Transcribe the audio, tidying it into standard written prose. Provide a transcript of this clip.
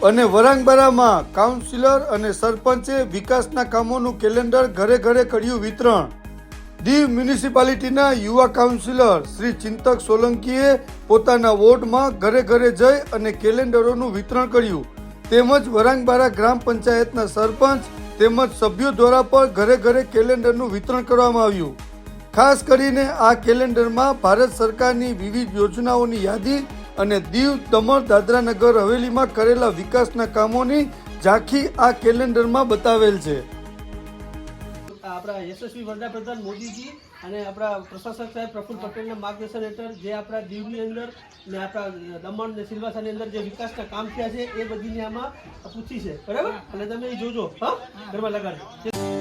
અને વરાંગબારામાં કાઉન્સિલર અને સરપંચે વિકાસના કામોનું કેલેન્ડર ઘરે ઘરે કર્યું વિતરણ। દીવ મ્યુનિસિપાલિટીના યુવા કાઉન્સિલર શ્રી ચિંતક સોલંકીએ પોતાના વોર્ડમાં ઘરે ઘરે જઈ અને કેલેન્ડરોનું વિતરણ કર્યું, તેમજ વરાંગબારા ગ્રામ પંચાયતના સરપંચ તેમજ સભ્યો દ્વારા પણ ઘરે ઘરે કેલેન્ડરનું વિતરણ કરવામાં આવ્યું। ખાસ કરીને આ કેલેન્ડરમાં ભારત સરકારની વિવિધ યોજનાઓની યાદી અને દીવ, દમણ, દાદરા નગર હવેલીમાં કરેલા વિકાસના કામોની ઝાંખી આ કેલેન્ડરમાં બતાવેલ છે। આપણા યશસ્વી વડાપ્રધાન મોદીજી અને આપણા પ્રશાસક સાહેબ પ્રફુલ પટેલના માર્ગદર્શન હેઠળ જે આપણા દીવની અંદર ને આપણા દમણ ને સિલવાસાની અંદર જે વિકાસના કામ થયા છે એ બધીને આમાં પૂછી છે, બરાબર? અને તમે જોજો, હા, ઘરમાં લગાડજો।